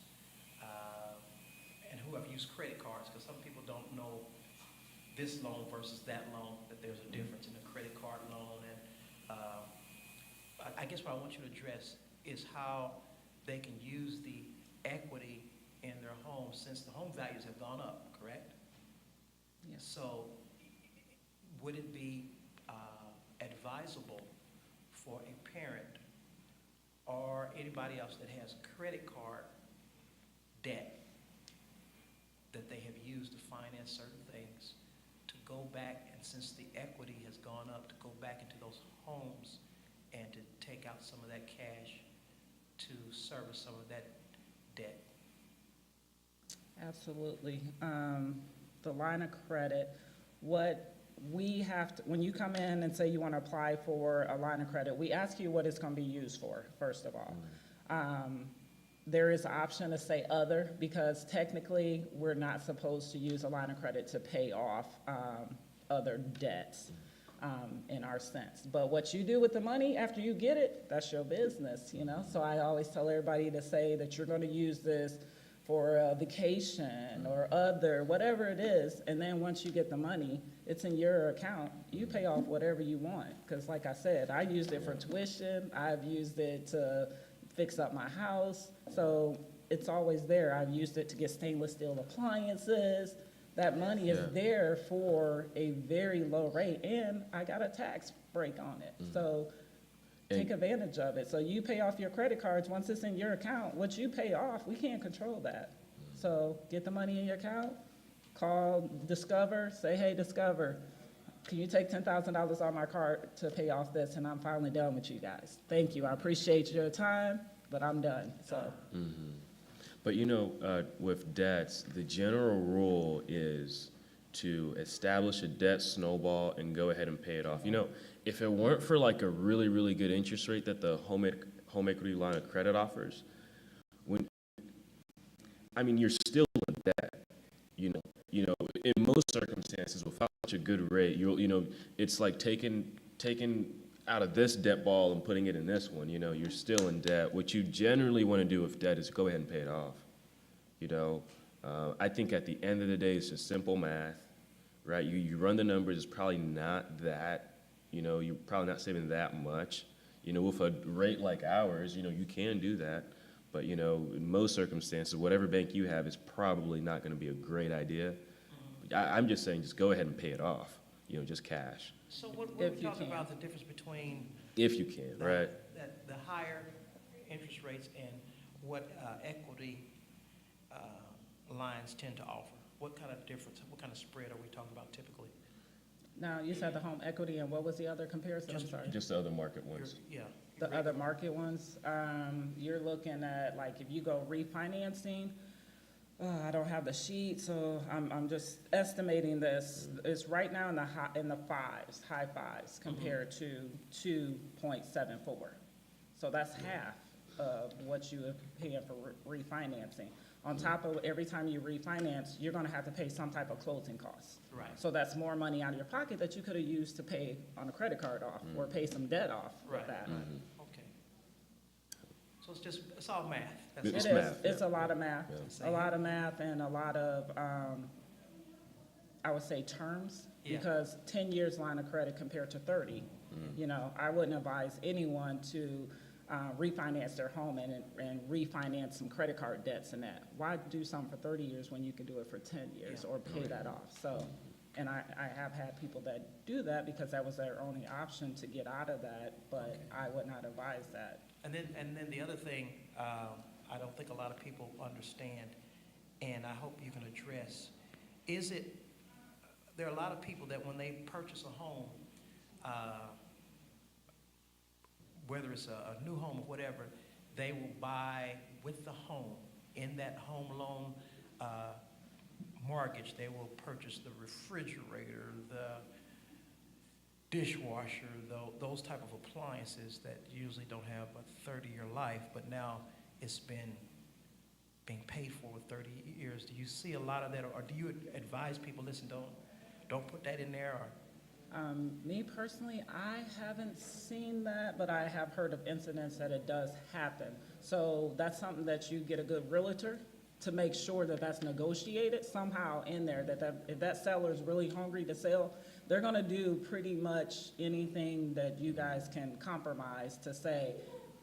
and who have used credit cards, because some people don't know this loan versus that loan, that there's a difference in a credit card loan. And I guess what I want you to address is how they can use the equity in their home, since the home values have gone up, correct? Yes. So would it be advisable for a parent or anybody else that has credit card debt that they have used to finance certain things to go back, and since the equity has gone up, to go back into those homes and to take out some of that cash to service some of that debt? Absolutely. The line of credit, what we have to, when you come in and say you want to apply for a line of credit, we ask you what it's going to be used for, first of all. There is an option to say other, because technically we're not supposed to use a line of credit to pay off other debts in our sense. But what you do with the money after you get it, that's your business, you know? So I always tell everybody to say that you're going to use this for a vacation or other, whatever it is, and then once you get the money, it's in your account. You pay off whatever you want, because like I said, I used it for tuition, I've used it to fix up my house, so it's always there. I've used it to get stainless steel appliances. That money is there for a very low rate, and I got a tax break on it. So take advantage of it. So you pay off your credit cards, once it's in your account, what you pay off, we can't control that. So get the money in your account, call Discover, say, hey, Discover, can you take $10,000 on my card to pay off this, and I'm finally done with you guys. Thank you, I appreciate your time, but I'm done, so. But you know, with debts, the general rule is to establish a debt snowball and go ahead and pay it off. You know, if it weren't for like a really, really good interest rate that the home equity line of credit offers, you're still in debt. You know, in most circumstances, without such a good rate, it's like taking out of this debt ball and putting it in this one. You know, you're still in debt. What you generally want to do with debt is go ahead and pay it off. You know, I think at the end of the day, it's just simple math, right? You run the numbers, it's probably not that, you're probably not saving that much. With a rate like ours, you can do that. But, in most circumstances, whatever bank you have is probably not going to be a great idea. I'm just saying, just go ahead and pay it off, just cash. So what If we you talking can. about, the difference between If you can, right? the higher interest rates and what equity lines tend to offer? What kind of difference, what kind of spread are we talking about typically? Now, you said the home equity, and what was the other comparison? I'm sorry. Just the other market ones. Yeah. The other market ones, you're looking at, like, if you go refinancing, I don't have the sheet, so I'm just estimating this. It's right now in the high fives compared to 2.74. So that's half of what you are paying for refinancing. On top of every time you refinance, you're gonna have to pay some type of closing costs. Right. So that's more money out of your pocket that you could have used to pay on a credit card off or pay some debt off with Right. that. Okay. So it's all math. That's It's It all. math. is, it's a lot of math, Yeah. a lot of math and a lot of, I would say terms. Yeah. Because 10 years line of credit compared to 30. I wouldn't advise anyone to refinance their home and refinance some credit card debts and that. Why do something for 30 years when you can do it for 10 years Yeah. or pay that off? So, and I have had people that do that because that was their only option to get out of that, but I would not advise that. And then the other thing, I don't think a lot of people understand, and I hope you can address, there are a lot of people that when they purchase a home, whether it's a new home or whatever, they will buy with the home, in that home loan mortgage, they will purchase the refrigerator, the dishwasher, those type of appliances that usually don't have a 30-year life, but now it's being paid for with 30 years. Do you see a lot of that, or do you advise people, listen, don't put that in there, or? Me personally, I haven't seen that, but I have heard of incidents that it does happen. So that's something that you get a good realtor to make sure that that's negotiated somehow in there, that if that seller is really hungry to sell, they're gonna do pretty much anything that you guys can compromise to say,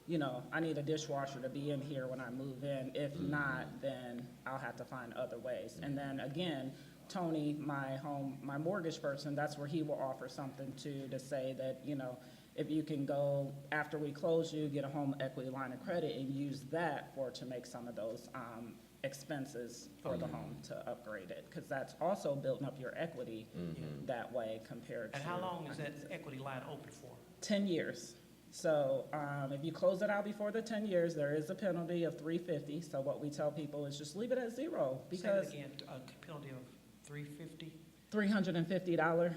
you know, I need a dishwasher to be in here when I move in. If not, then I'll have to find other ways. And then again, Tony, my mortgage person, that's where he will offer something to say that, you know, if you can go, after we close you, get a home equity line of credit and use that to make some of those expenses for the home to upgrade it. Because that's also building up your equity that way compared to. And how long is that equity line open for? 10 years. So if you close it out before the 10 years, there is a penalty of $350. So what we tell people is just leave it at zero, because Say it again, a penalty of $350? $350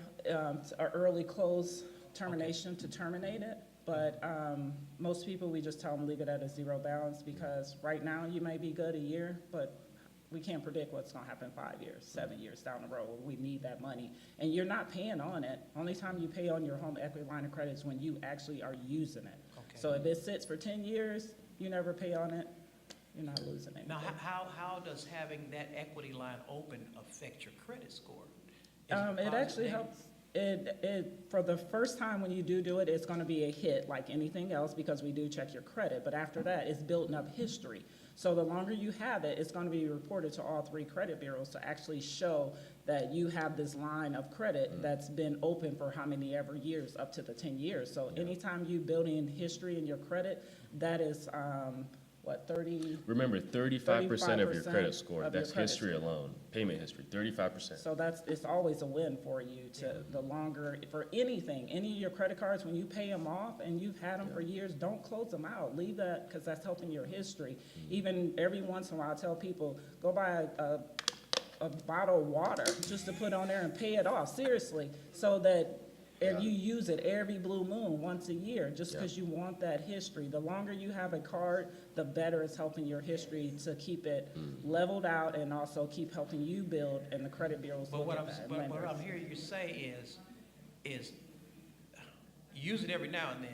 early close termination to terminate it. But most people, we just tell them leave it at a zero balance, because right now you may be good a year, but we can't predict what's gonna happen 5 years, 7 years down the road. We need that money. And you're not paying on it. Only time you pay on your home equity line of credit is when you actually are using it. Okay. So if it sits for 10 years, you never pay on it, you're not losing anything. Now, how does having that equity line open affect your credit score? Is It positive, actually negative? helps. For the first time when you do it, it's gonna be a hit like anything else, because we do check your credit. But after that, it's building up history. So the longer you have it, it's gonna be reported to all 3 credit bureaus to actually show that you have this line of credit that's been open for how many ever years, up to the 10 years. So anytime you building history in your credit, that is, 30? Remember, 35% of your 35% credit score, of your that's credit history score. alone, payment history, 35%. So it's always a win for you the longer, for anything, any of your credit cards, when you pay them off and you've had them for years, don't close them out. Leave that, because that's helping your history. Even every once in a while, I tell people, go buy a bottle of water just to put on there and pay it off, seriously, so that if you use it every blue moon, once a year, just because you want that history. The longer you have a card, the better it's helping your history to keep it leveled out, and also keep helping you build, and the credit bureaus But look what at I'm, that. but what I'm lenders. hearing you say is use it every now and then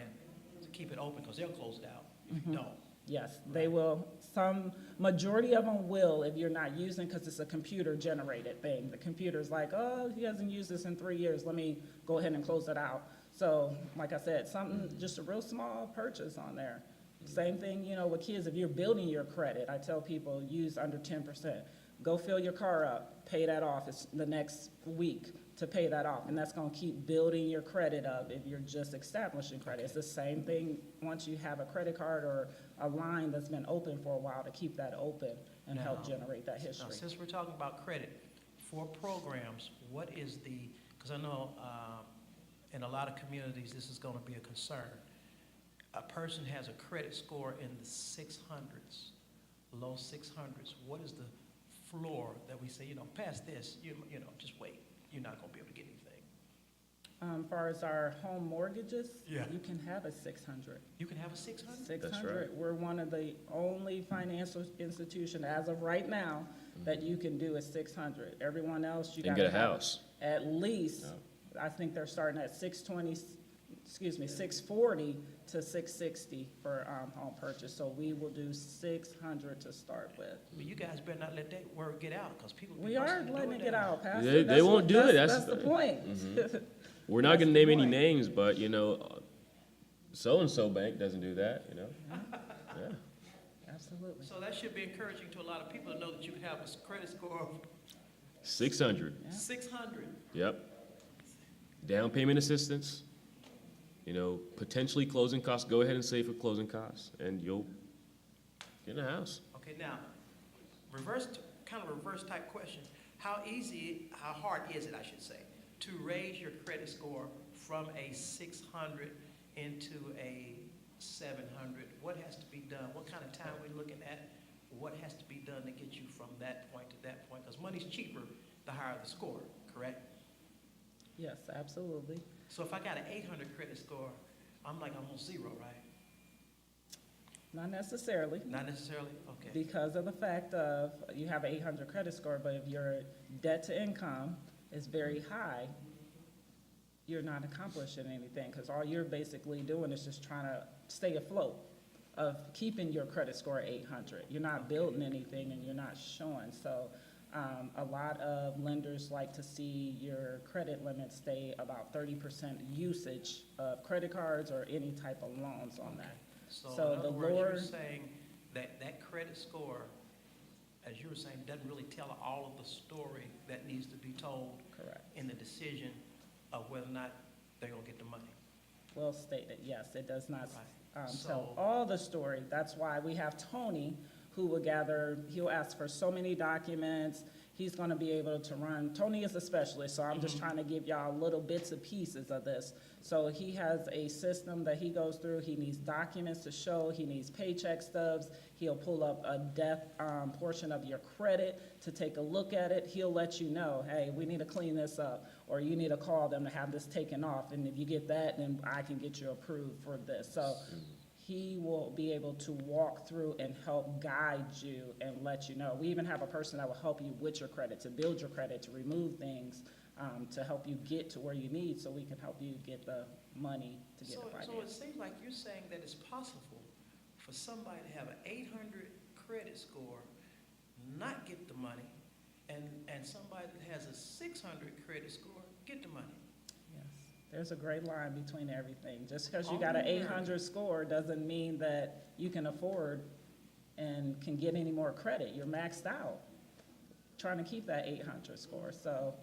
to keep it open, because they'll close it out if you don't. Yes, they will. Majority of them will if you're not using, because it's a computer-generated thing. The computer's like, oh, he hasn't used this in 3 years, let me go ahead and close it out. So, like I said, just a real small purchase on there. Same thing, you know, with kids, if you're building your credit, I tell people, use under 10%. Go fill your car up, pay that off. It's the next week to pay that off, and that's gonna keep building your credit up if you're just establishing credit. It's the same thing once you have a credit card or a line that's been open for a while, to keep that open and help Now- generate that Now, history. since we're talking about credit, for programs, what is because I know in a lot of communities, this is going to be a concern. A person has a credit score in the 600s, low 600s. What is the floor that we say, past this, you know, just wait. You're not going to be able to get anything. Far as our home mortgages, Yeah. you can have a 600. You can have a 600? 600, we're one of the only financial institution as of right now that you can do a 600. Everyone else, you And gotta get a have house. at least, I think they're starting at 640 to 660 for home purchase. So we will do 600 to start with. But you guys better not let that word get out, because people be We are busting the letting door it get down. out, Pastor. They That's won't what- do it. That's the point. We're not gonna That's the name any point. names, but, so-and-so bank doesn't do that, Yeah. Absolutely. So that should be encouraging to a lot of people to know that you can have a credit score of 600, 600. yep. Down payment assistance, potentially closing costs, go ahead and save for closing costs, and you'll get a house. Okay, now, kind of a reverse type question. How hard is it, I should say, to raise your credit score from a 600 into a 700? What has to be done? What kind of time are we looking at what has to be done to get you from that point to that point? Because money's cheaper the higher the score, correct? Yes, absolutely. So if I got an 800 credit score, I'm like almost zero, right? Not necessarily, Not necessarily? Okay. because of the fact of you have an 800 credit score, but if your debt to income is very high, you're not accomplishing anything, because all you're basically doing is just trying to stay afloat of keeping your credit score at 800. You're not building anything and you're not showing. So a lot of lenders like to see your credit limit stay about 30% usage of credit cards or any type of loans on that. So So in the other words, lower- you're saying that that credit score, as you were saying, doesn't really tell all of the story that needs to be told Correct. in the decision of whether or not they're gonna get the money. Well stated, yes, it does not Right. tell So- all the story. That's why we have Tony, who will gather, he'll ask for so many documents. He's gonna be able to run, Tony is a specialist, so I'm just trying to give y'all little bits and pieces of this. So he has a system that he goes through, he needs documents to show, he needs paycheck stubs, he'll pull up a debt, portion of your credit to take a look at it, he'll let you know, hey, we need to clean this up, or you need to call them to have this taken off, and if you get that, then I can get you approved for this. So he will be able to walk through and help guide you and let you know. We even have a person that will help you with your credit, to build your credit, to remove things, to help you get to where you need, so we can help you get the money to get the So it finance. seems like you're saying that it's possible for somebody to have an 800 credit score, not get the money, and somebody that has a 600 credit score, get the money. Yes, there's a great line between everything. Just because you Oh, got an yeah. 800 score doesn't mean that you can afford and can get any more credit. You're maxed out, trying to keep that 800 score. So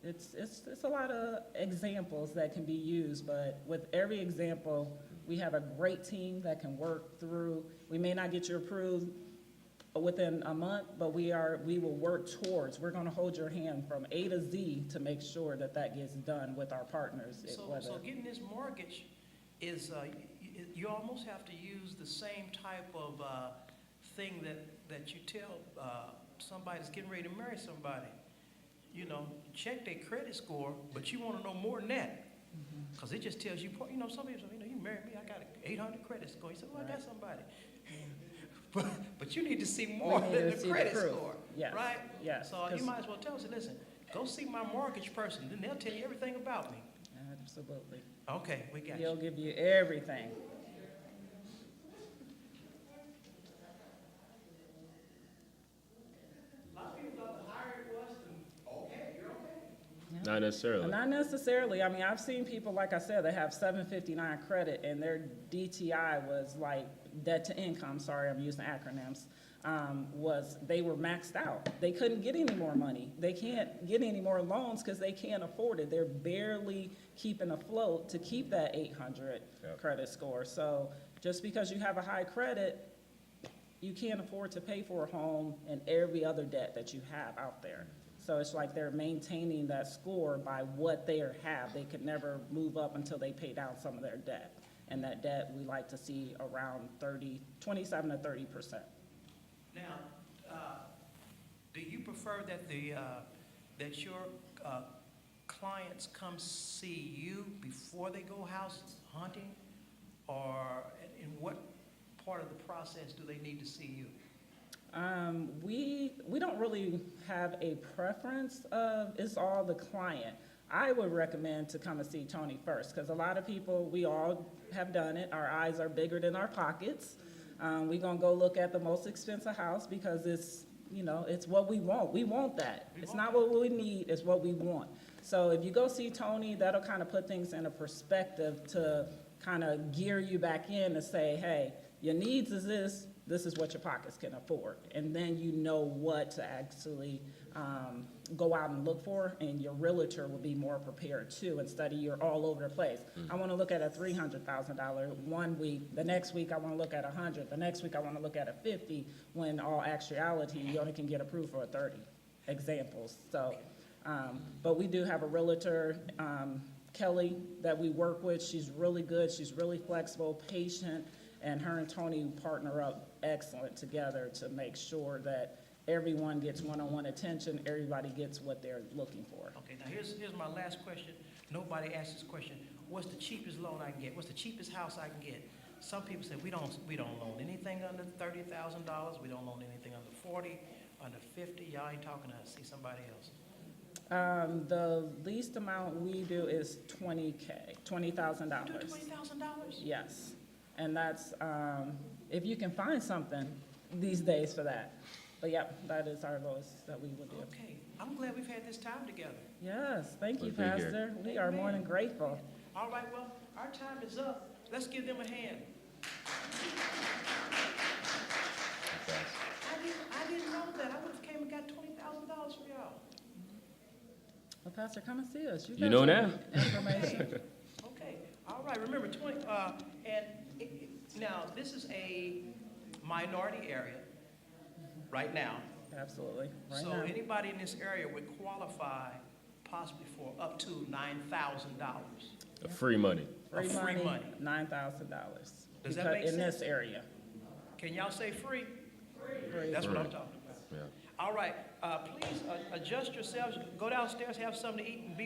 it's a lot of examples that can be used, but with every example, we have a great team that can work through. We may not get you approved within a month, but we will work towards, we're gonna hold your hand from A to Z to make sure that that gets done with our partners. So getting this mortgage is, you almost have to use the same type of thing that you tell somebody that's getting ready to marry somebody. You know, check their credit score, but you want to know more than that. Because it just tells you, you know, some people say, you married me, I got an 800 credit score. You say, well, I got somebody. But you need to see more need than to the see the credit proof. score, Yes, right? yes, So you 'cause- might as well tell us, listen, go see my mortgage person, then they'll tell you everything about me. Absolutely. Okay, we got He'll you. give you everything. A lot of people thought the higher it was, the okay, you're okay. Not necessarily. Not necessarily. I mean, I've seen people, like I said, that have 759 credit and their DTI was like debt to income, sorry, I'm using acronyms, they were maxed out. They couldn't get any more money. They can't get any more loans because they can't afford it. They're barely keeping afloat to keep that 800 Yep. credit score. So just because you have a high credit, you can't afford to pay for a home and every other debt that you have out there. So it's like they're maintaining that score by what they have. They could never move up until they pay down some of their debt. And that debt, we like to see around 27 to 30%. Now, do you prefer that that your clients come see you before they go house hunting? Or in what part of the process do they need to see you? We don't really have a preference of, it's all the client. I would recommend to come and see Tony first, because a lot of people, we all have done it. Our eyes are bigger than our pockets. We're gonna go look at the most expensive house because it's, you know, it's what we want. We want that. It's not what we need, it's what we want. So if you go see Tony, that'll kind of put things in a perspective to kind of gear you back in to say, hey, your needs is this is what your pockets can afford. And then you know what to actually go out and look for, and your realtor will be more prepared too, instead of you're all over the place. I want to look at a $300,000 one week, the next week I want to look at 100, the next week I want to look at a 50, when all actuality, you only can get approved for a 30, examples. So, but we do have a realtor, Kelly, that we work with. She's really good, she's really flexible, patient, And her and Tony partner up excellent together to make sure that everyone gets one-on-one attention, everybody gets what they're looking for. Okay, now here's my last question. Nobody asked this question. What's the cheapest loan I can get? What's the cheapest house I can get? Some people say, we don't loan anything under $30,000. We don't loan anything under 40, under 50. Y'all ain't talking to us. See somebody else. The least amount we do is $20,000. You do $20,000? Yes, and that's, if you can find something these days for that. But yep, that is our lowest that we will do. Okay, I'm glad we've had this time together. Yes, thank you, Glad to be here. Pastor. We are more than grateful. All right, well, our time is up. Let's give them a hand. I didn't know that. I would've came and got $20,000 for y'all. Well, Pastor, come and see us. You got know your now. Information. Okay, all right, remember, now, this is a minority area right now. Absolutely, right So now. anybody in this area would qualify possibly for up to $9,000. Free money. Free free money, money. $9,000. Does that make In this sense? area. Can y'all say free? Free. That's what I'm Free. talking about. Yeah. All right, please adjust yourselves, go downstairs, have something to eat, and be